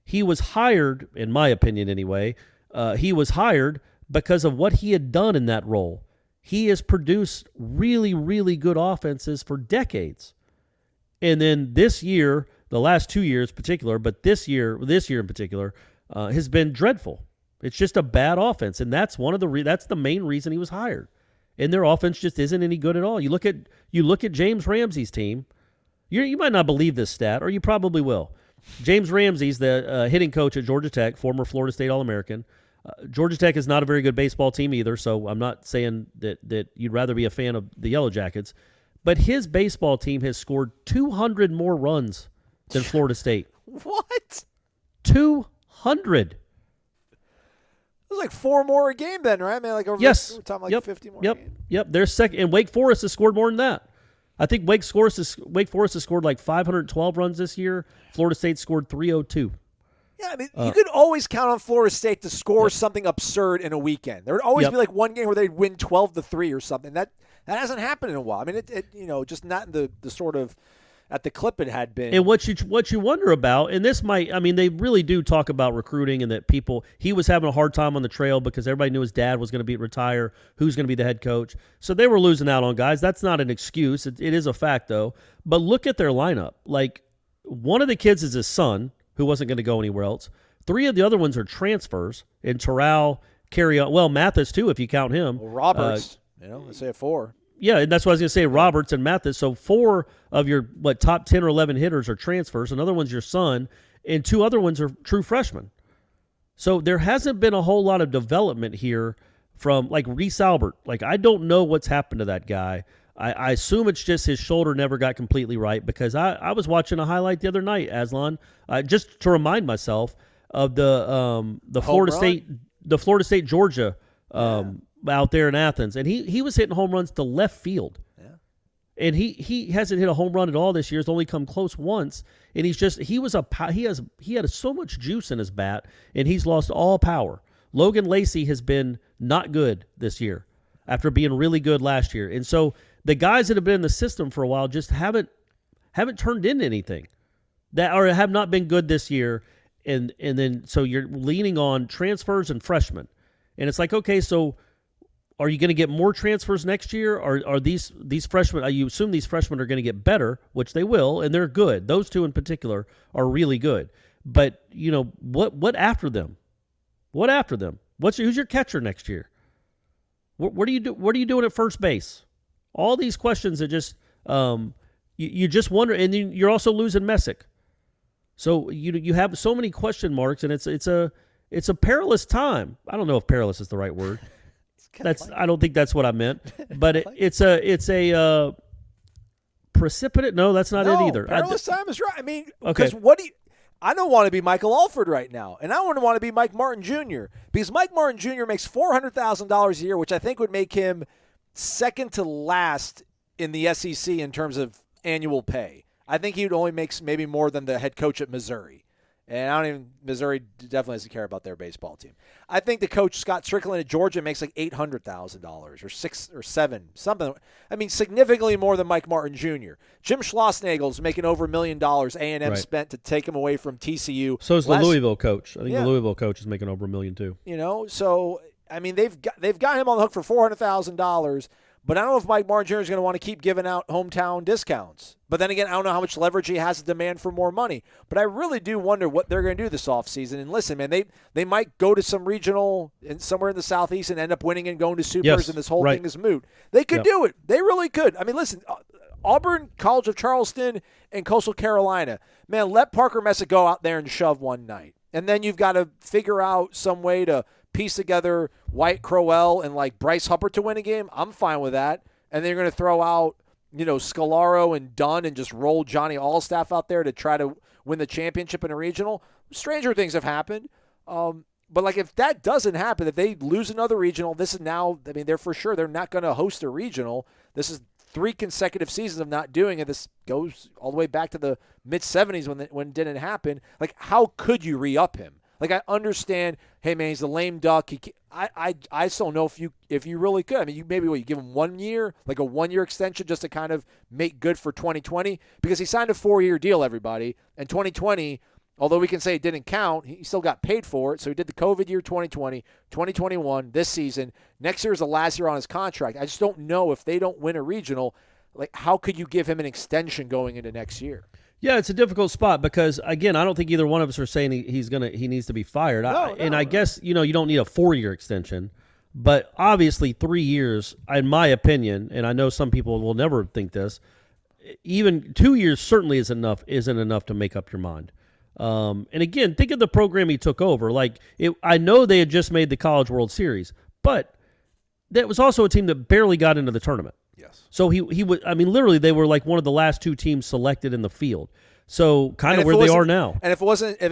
He was hired, in my opinion anyway, he was hired because of what he had done in that role. He has produced really, really good offenses for decades. And then this year, the last 2 years in particular, but this year in particular, has been dreadful. It's just a bad offense, and that's that's the main reason he was hired. And their offense just isn't any good at all. You look at James Ramsey's team. You might not believe this stat, or you probably will. James Ramsey's the hitting coach at Georgia Tech, former Florida State All-American. Georgia Tech is not a very good baseball team either, so I'm not saying that you'd rather be a fan of the Yellow Jackets. But his baseball team has scored 200 more runs than Florida State. What? 200. It was like 4 more a game then, right? Man, like over yes. We're talking like 50 more a game. Yep. They're second, and Wake Forest has scored more than that. I think Wake Forest has scored like 512 runs this year. Florida State scored 302. Yeah, I mean, you could always count on Florida State to score something absurd in a weekend. There would always be like one game where they'd win 12-3 or something. That hasn't happened in a while. I mean, it just not in the sort of at the clip it had been. And what you wonder about, and this might, I mean, they really do talk about recruiting and that he was having a hard time on the trail because everybody knew his dad was going to retire, who's going to be the head coach. So they were losing out on guys. That's not an excuse. It is a fact, though. But look at their lineup. Like, one of the kids is his son, who wasn't going to go anywhere else. 3 of the other ones are transfers. And Terrell, Mathis, too, if you count him. Well, Roberts, let's say 4. Yeah, and that's what I was going to say, Roberts and Mathis. So 4 of your, top 10 or 11 hitters are transfers. Another one's your son, and 2 other ones are true freshmen. So there hasn't been a whole lot of development here from, like, Reese Albert. Like, I don't know what's happened to that guy. I assume it's just his shoulder never got completely right, because I was watching a highlight the other night, Aslan, just to remind myself of the Florida State Georgia out there in Athens, and he was hitting home runs to left field. Yeah. And he hasn't hit a home run at all this year. He's only come close once, and he had so much juice in his bat, and he's lost all power. Logan Lacey has been not good this year after being really good last year. And so the guys that have been in the system for a while just haven't turned into anything, or have not been good this year. And then so you're leaning on transfers and freshmen. And it's like, okay, so are you going to get more transfers next year? Or are these freshmen, you assume these freshmen are going to get better, which they will, and they're good. Those 2 in particular are really good. But, what after them? What after them? Who's your catcher next year? What are you doing at first base? All these questions that just You just wonder, and you're also losing Messick. So you have so many question marks, and it's a perilous time. I don't know if perilous is the right word. I don't think that's what I meant. But it's a precipitate. No, that's not it either. Perilous time is right. I mean, because I don't want to be Michael Alford right now, and I wouldn't want to be Mike Martin Jr. because Mike Martin Jr. makes $400,000 a year, which I think would make him second to last in the SEC in terms of annual pay. I think he would only make maybe more than the head coach at Missouri. And Missouri definitely doesn't care about their baseball team. I think the coach, Scott Strickland at Georgia, makes like $800,000 or $6 or $7, something. I mean, significantly more than Mike Martin Jr. Jim Schlossnagel's making over $1 million A&M spent to take him away from TCU. So is the Louisville coach. I think the Louisville coach is making over $1 million too. So I mean, they've got him on the hook for $400,000. But I don't know if Mike Martin Jr. is going to want to keep giving out hometown discounts. But then again, I don't know how much leverage he has to demand for more money. But I really do wonder what they're going to do this offseason. And listen, man, they might go to some regional somewhere in the Southeast and end up winning and going to Supers, and this whole thing is moot. They could do it. They really could. I mean, listen, Auburn, College of Charleston, and Coastal Carolina. Man, let Parker Messick go out there and shove one night. And then you've got to figure out some way to piece together White, Crowell, and like Bryce Hubbard to win a game. I'm fine with that. And then you're going to throw out, Scalaro and Dunn and just roll Johnny Allstaff out there to try to win the championship in a regional. Stranger things have happened. But like if that doesn't happen, if they lose another regional, this is now, I mean, they're not going to host a regional. This is 3 consecutive seasons of not doing it. This goes all the way back to the mid-'70s when it didn't happen. Like, how could you re-up him? Like, I understand, hey, man, he's a lame duck. I still don't know if you really could. I mean, you give him 1 year, like a 1-year extension just to kind of make good for 2020 because he signed a 4-year deal, everybody. And 2020, although we can say it didn't count, he still got paid for it. So he did the COVID year 2020, 2021, this season. Next year is the last year on his contract. I just don't know if they don't win a regional, like how could you give him an extension going into next year? Yeah, it's a difficult spot because, again, I don't think either one of us are saying he needs to be fired. I guess, you don't need a 4-year extension, but obviously 3 years, in my opinion, and I know some people will never think this, even 2 years certainly isn't enough to make up your mind. And again, think of the program he took over. I know they had just made the College World Series, but that was also a team that barely got into the tournament. Yes. So he would. I mean, literally, they were like one of the last 2 teams selected in the field. So kind of where they are now. And if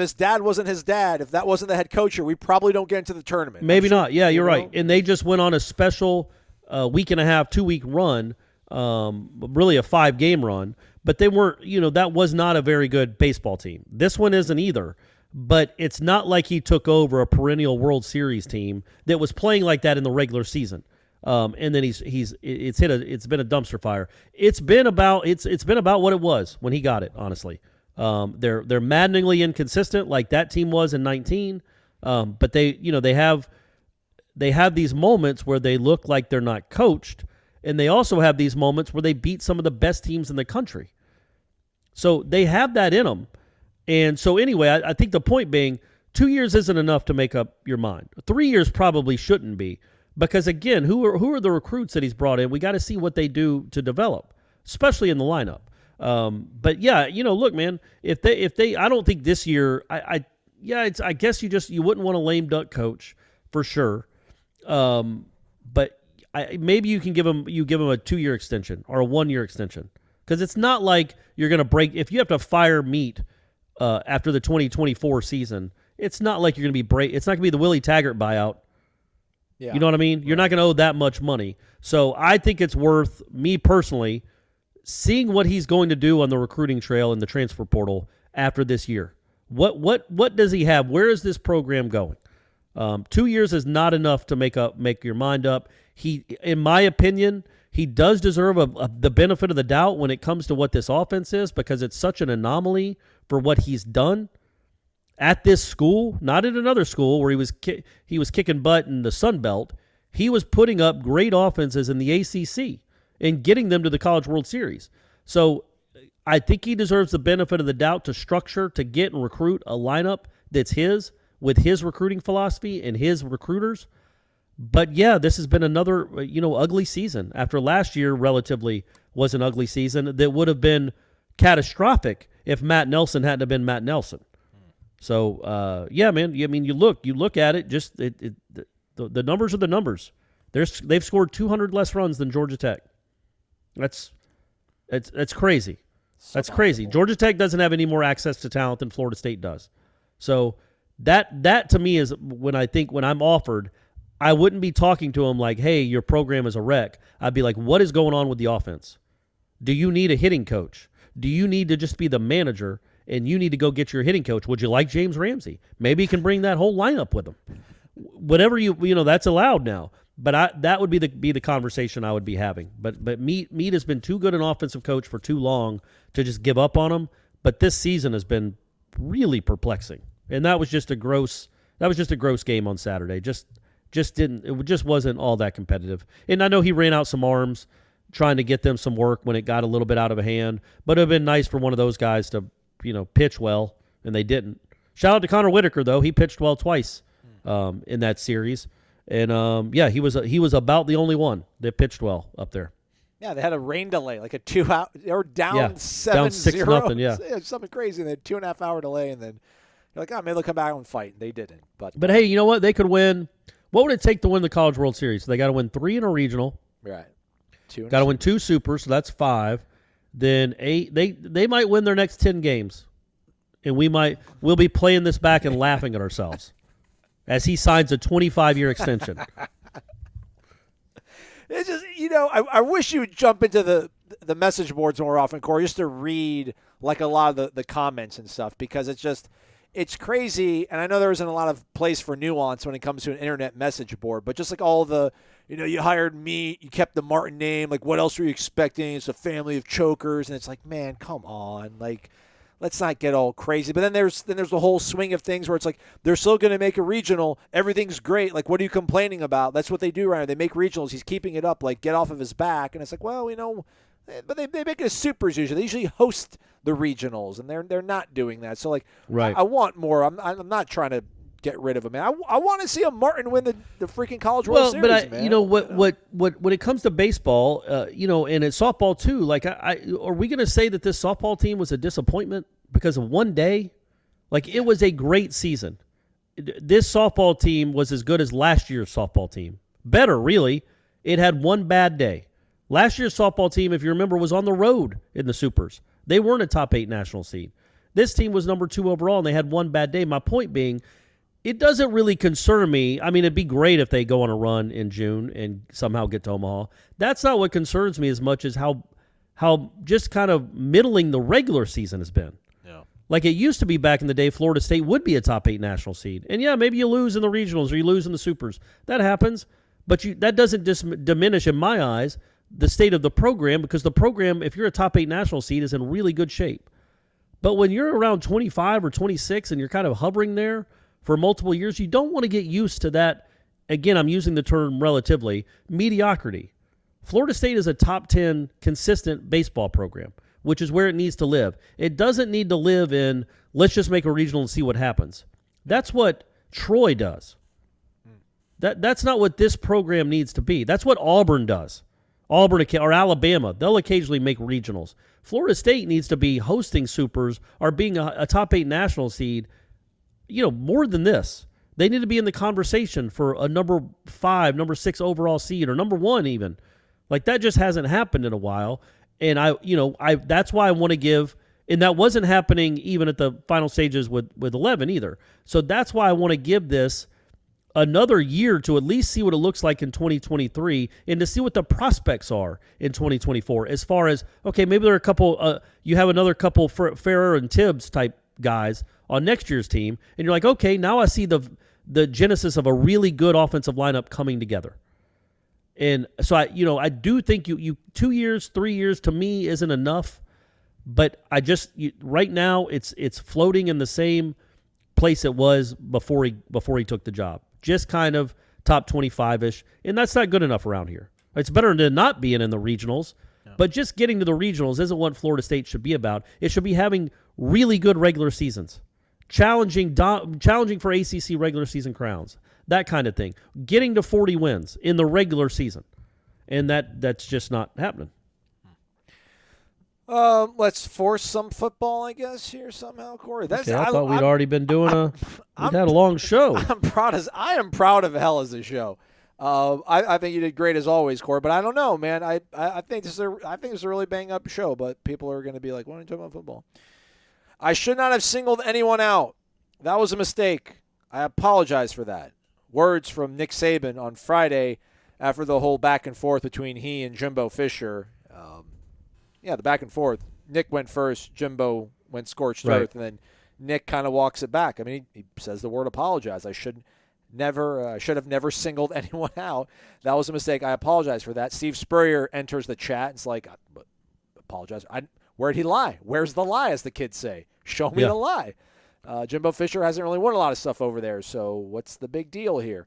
his dad wasn't his dad, if that wasn't the head coach here, we probably don't get into the tournament. Maybe not. Yeah, you're right. And they just went on a special week and a half, 2-week run, really a 5-game run. But they weren't. That was not a very good baseball team. This one isn't either. But it's not like he took over a perennial World Series team that was playing like that in the regular season. And then it's been a dumpster fire. It's been about what it was when he got it, honestly. They're maddeningly inconsistent like that team was in 19. But they have these moments where they look like they're not coached, and they also have these moments where they beat some of the best teams in the country. So they have that in them. And so anyway, I think the point being 2 years isn't enough to make up your mind. 3 years probably shouldn't be. Because again, who are the recruits that he's brought in? We got to see what they do to develop, especially in the lineup. But yeah, look, man, if they, I don't think this year. I guess you wouldn't want a lame duck coach for sure. But maybe you give him a 2-year extension or a 1-year extension because it's not like you're going to break. If you have to fire Meat after the 2024 season, it's not like you're going to be It's not going to be the Willie Taggart buyout. Yeah. You know what I mean? You're not going to owe that much money. So I think it's worth, me personally, seeing what he's going to do on the recruiting trail and the transfer portal after this year. What does he have? Where is this program going? 2 years is not enough to make your mind up. He, in my opinion, he does deserve the benefit of the doubt when it comes to what this offense is because it's such an anomaly for what he's done. At this school, not at another school where he was kicking butt in the Sun Belt, he was putting up great offenses in the ACC and getting them to the College World Series. So I think he deserves the benefit of the doubt to structure, to get and recruit a lineup that's his, with his recruiting philosophy and his recruiters. But yeah, this has been another ugly season after last year relatively was an ugly season that would have been catastrophic if Matt Nelson hadn't have been Matt Nelson. So, yeah, man. I mean, you look at it. Just the numbers are the numbers. They've scored 200 less runs than Georgia Tech. That's crazy. That's crazy. Georgia Tech doesn't have any more access to talent than Florida State does. So that to me is when I'm offered, I wouldn't be talking to them like, hey, your program is a wreck. I'd be like, what is going on with the offense? Do you need a hitting coach? Do you need to just be the manager and you need to go get your hitting coach? Would you like James Ramsey? Maybe he can bring that whole lineup with him. Whatever that's allowed now. But that would be the conversation I would be having. But Meade has been too good an offensive coach for too long to just give up on him. But this season has been really perplexing, and that was just a gross game on Saturday. It just wasn't all that competitive. And I know he ran out some arms trying to get them some work when it got a little bit out of hand. But it would have been nice for one of those guys to pitch well, and they didn't. Shout out to Connor Whitaker though; he pitched well twice in that series. And he was about the only one that pitched well up there. Yeah, they had a rain delay, like a 2 hour. They were down 7-0. Down 6-0. Yeah, something crazy. And they had 2.5 hour delay, and then you're like, oh, maybe they'll come back and fight. They didn't. But hey, you know what? They could win. What would it take to win the College World Series? So they got to win 3 in a regional. Right. Got to win 2 supers, so that's 5. Then 8. They might win their next 10 games, and we'll be playing this back and laughing at ourselves as he signs a 25-year extension. It's just, I wish you would jump into the message boards more often, Corey, just to read like a lot of the comments and stuff, because it's crazy. And I know there isn't a lot of place for nuance when it comes to an internet message board, but just like all the, you hired me, you kept the Martin name, like what else were you expecting? It's a family of chokers. And it's like, man, come on. Like, let's not get all crazy. But then there's the whole swing of things where it's like they're still going to make a regional. Everything's great. Like, what are you complaining about? That's what they do right now. They make regionals. He's keeping it up. Like, get off of his back. And it's like, well, but they make it as supers usually. They usually host the regionals, and they're not doing that. So like, right. I want more. I'm not trying to get rid of him, man. I want to see a Martin win the freaking College World Series, man. What when it comes to baseball, and it's softball too. Like, are we going to say that this softball team was a disappointment because of one day? Like, it was a great season. This softball team was as good as last year's softball team. Better, really. It had one bad day. Last year's softball team, if you remember, was on the road in the Supers. They weren't a top 8 national seed. This team was number 2 overall, and they had one bad day. My point being, it doesn't really concern me. I mean, it'd be great if they go on a run in June and somehow get to Omaha. That's not what concerns me as much as how just kind of middling the regular season has been. Yeah. Like it used to be back in the day, Florida State would be a top 8 national seed. And yeah, maybe you lose in the regionals or you lose in the supers. That happens. But that doesn't just diminish, in my eyes, the state of the program, because the program, if you're a top 8 national seed, is in really good shape. But when you're around 25 or 26 and you're kind of hovering there for multiple years, you don't want to get used to that. Again, I'm using the term relatively, mediocrity. Florida State is a top 10 consistent baseball program, which is where it needs to live. It doesn't need to live in, let's just make a regional and see what happens. That's what Troy does. That's not what this program needs to be. That's what Auburn does. Auburn or Alabama, they'll occasionally make regionals. Florida State needs to be hosting supers or being a top 8 national seed, more than this. They need to be in the conversation for a number 5, number 6 overall seed, or number 1 even. Like, that just hasn't happened in a while. And that's why I want to give, and that wasn't happening even at the final stages with 11 either. So that's why I want to give this another year to at least see what it looks like in 2023 and to see what the prospects are in 2024 as far as, okay, maybe there are a couple, you have another couple Ferrer and Tibbs type guys on next year's team, and you're like, okay, now I see the genesis of a really good offensive lineup coming together. And so I do think you 2 years, 3 years to me isn't enough, but right now it's floating in the same place it was before he took the job. Just kind of top 25-ish, and that's not good enough around here. It's better than not being in the regionals, but just getting to the regionals isn't what Florida State should be about. It should be having really good regular seasons, challenging for ACC regular season crowns, that kind of thing. Getting to 40 wins in the regular season, and that's just not happening. Let's force some football, I guess, here somehow, Corey. I thought we'd already been doing we'd had a long show. I am proud of hell as a show. I think you did great as always, Corey. But I don't know, man. I think this is a really bang up show. But people are going to be like, "Why are you talking about football?" I should not have singled anyone out. That was a mistake. I apologize for that. Words from Nick Saban on Friday after the whole back and forth between he and Jimbo Fisher. The back and forth. Nick went first. Jimbo went scorched earth, and then Nick kind of walks it back. I mean, he says the word apologize. I should have never singled anyone out. That was a mistake. I apologize for that. Steve Spurrier enters the chat. It's like, apologize. Where'd he lie? Where's the lie, as the kids say? Show me the lie. Jimbo Fisher hasn't really won a lot of stuff over there, so what's the big deal here?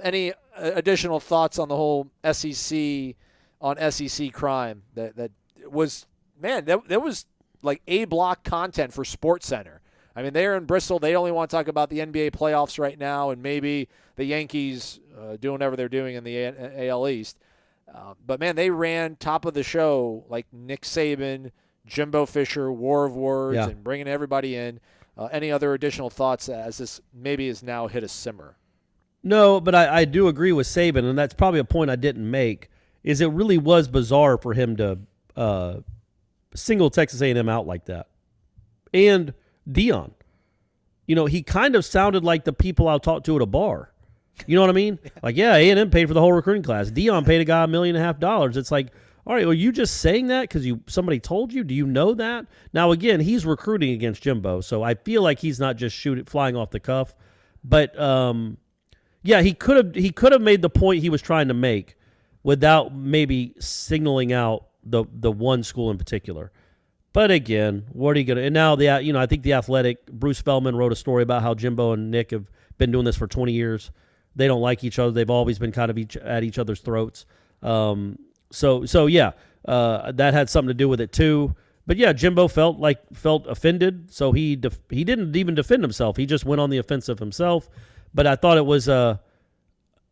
Any additional thoughts on the whole SEC crime that was, man, that was like A-block content for SportsCenter. I mean, they're in Bristol. They only want to talk about the NBA playoffs right now and maybe the Yankees doing whatever they're doing in the AL East. But, man, they ran top of the show like Nick Saban, Jimbo Fisher, War of Words, and bringing everybody in. Any other additional thoughts as this maybe has now hit a simmer? No, but I do agree with Saban, and that's probably a point I didn't make, is it really was bizarre for him to single Texas A&M out like that. And Dion. He kind of sounded like the people I'll talk to at a bar. You know what I mean? Like, A&M paid for the whole recruiting class. Dion paid a guy $1.5 million. It's like, all right, are you just saying that because somebody told you? Do you know that? Now, again, he's recruiting against Jimbo, so I feel like he's not just flying off the cuff. But, he could have made the point he was trying to make without maybe signaling out the one school in particular. But again, what are you going to – and now, I think The Athletic, Bruce Feldman wrote a story about how Jimbo and Nick have been doing this for 20 years. They don't like each other. They've always been kind of at each other's throats. That had something to do with it too. But yeah, Jimbo felt offended, so he didn't even defend himself. He just went on the offensive himself. But I thought it was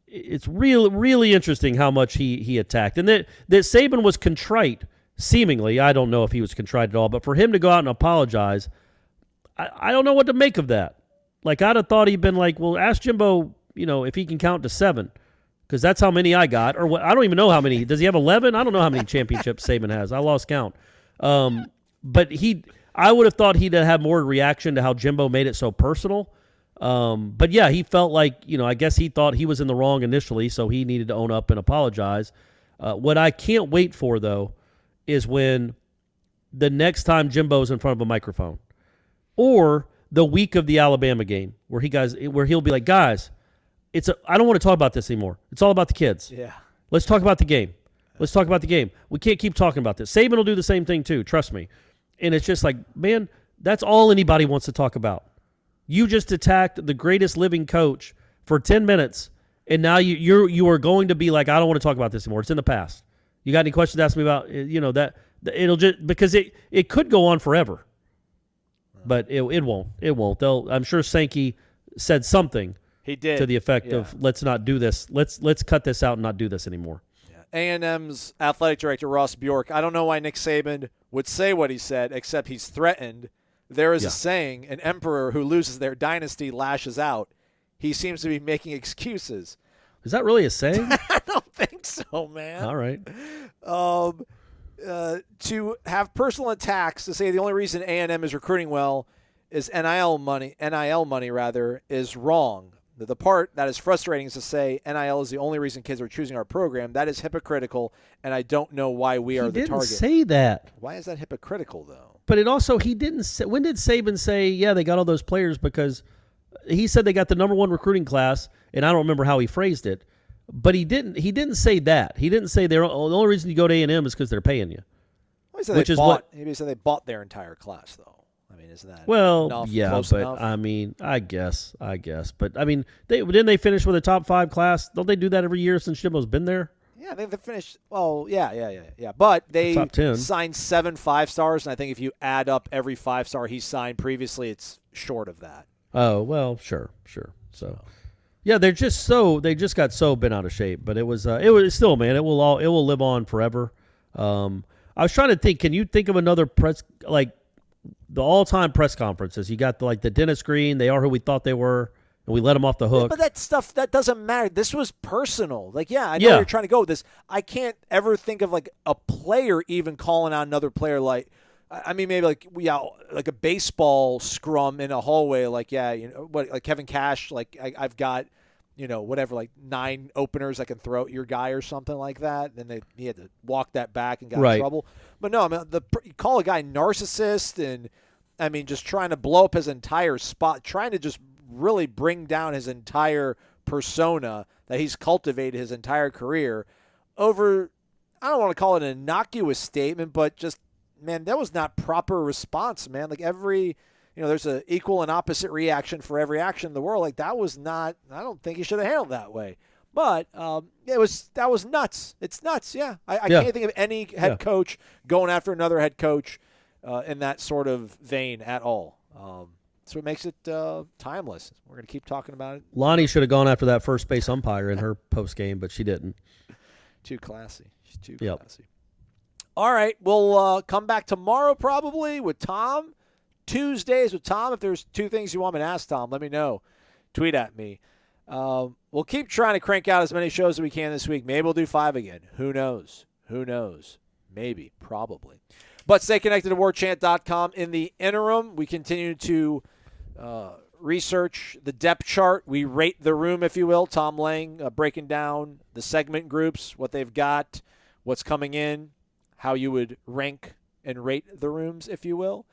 it's really interesting how much he attacked, and that Saban was contrite. Seemingly, I don't know if he was contrite at all, but for him to go out and apologize, I don't know what to make of that. Like, I'd have thought he'd been like, well, ask Jimbo, if he can count to 7. Because that's how many I got, or what? I don't even know how many. Does he have 11? I don't know how many championships Saban has. I lost count. But I would have thought he'd have more reaction to how Jimbo made it so personal. But yeah, he felt like, I guess he thought he was in the wrong initially, so he needed to own up and apologize. What I can't wait for, though, is when the next time Jimbo's in front of a microphone, or the week of the Alabama game, where he'll be like, guys, I don't want to talk about this anymore. It's all about the kids. Yeah. Let's talk about the game. We can't keep talking about this. Saban will do the same thing too, trust me. And it's just like, man, that's all anybody wants to talk about. You just attacked the greatest living coach for 10 minutes, and now you are going to be like, I don't want to talk about this anymore. It's in the past. You got any questions to ask me about, that it'll just, because it could go on forever. But it won't. It won't. I'm sure Sankey said something. He did. To the effect of, let's not do this. Let's cut this out and not do this anymore. Yeah. A&M's athletic director, Ross Bjork, I don't know why Nick Saban would say what he said, except he's threatened. There is a saying, an emperor who loses their dynasty lashes out. He seems to be making excuses. Is that really a saying? I don't think so, man. All right. To have personal attacks to say the only reason A&M is recruiting well is NIL money, is wrong. The part that is frustrating is to say NIL is the only reason kids are choosing our program. That is hypocritical, and I don't know why we are the target. He didn't say that. Why is that hypocritical, though? But it also, he didn't say, when did Saban say, they got all those players? Because he said they got the number 1 recruiting class, and I don't remember how he phrased it. But he didn't say that. He didn't say the only reason you go to A&M is because they're paying you. Well, he said they bought their entire class, though. I mean, isn't that close enough? I mean, I guess. But, I mean, didn't they finish with a top 5 class? Don't they do that every year since Jimbo's been there? Yeah, I think they finished. Well, yeah. But they signed 7 5-stars, and I think if you add up every 5-star he signed previously, it's short of that. Oh, well, sure. So, yeah, they just got so bent out of shape. But it was still, man, it will live on forever. I was trying to think. Can you think of another press like the all-time press conferences? You got the Dennis Green. They are who we thought they were, and we let them off the hook. Yeah, but that stuff that doesn't matter. This was personal. I know where you're trying to go with this. I can't ever think of a player even calling out another player like. I mean, maybe like a baseball scrum in a hallway. Like Kevin Cash. Like I've got. Whatever, like 9 openers I can throw at your guy or something like that. And then he had to walk that back and got in trouble. But no, I mean, you call a guy narcissist and, I mean, just trying to blow up his entire spot, trying to just really bring down his entire persona that he's cultivated his entire career over, I don't want to call it an innocuous statement, but just, man, that was not proper response, man. Like there's an equal and opposite reaction for every action in the world. Like that was not. I don't think he should have handled that way. But that was nuts. It's nuts. Yeah, I can't think of any head coach going after another head coach in that sort of vein at all. That's what makes it timeless. We're going to keep talking about it. Lonnie should have gone after that first base umpire in her post game, but she didn't. Too classy. She's too classy. All right, we'll come back tomorrow probably with Tom. Tuesdays with Tom. If there's 2 things you want me to ask Tom, let me know. Tweet at me. We'll keep trying to crank out as many shows as we can this week. Maybe we'll do 5 again. Who knows? Maybe. Probably. But stay connected to warchant.com. In the interim, we continue to research the depth chart. We rate the room, if you will. Tom Lang breaking down the segment groups, what they've got, what's coming in, how you would rank and rate the rooms, if you will.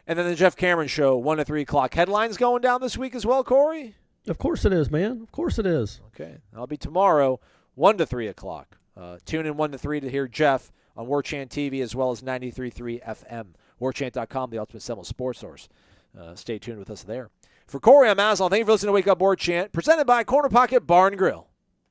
And then the Jeff Cameron Show, 1 to 3 o'clock. Headlines going down this week as well, Corey? Of course it is, man. Of course it is. Okay. I'll be tomorrow, 1 to 3 o'clock. Tune in 1 to 3 to hear Jeff on Warchant TV as well as 93.3 FM. Warchant.com, the ultimate Seminole sports source. Stay tuned with us there. For Corey, I'm Aslan. Thank you for listening to Wake Up Warchant, presented by Corner Pocket Bar and Grill.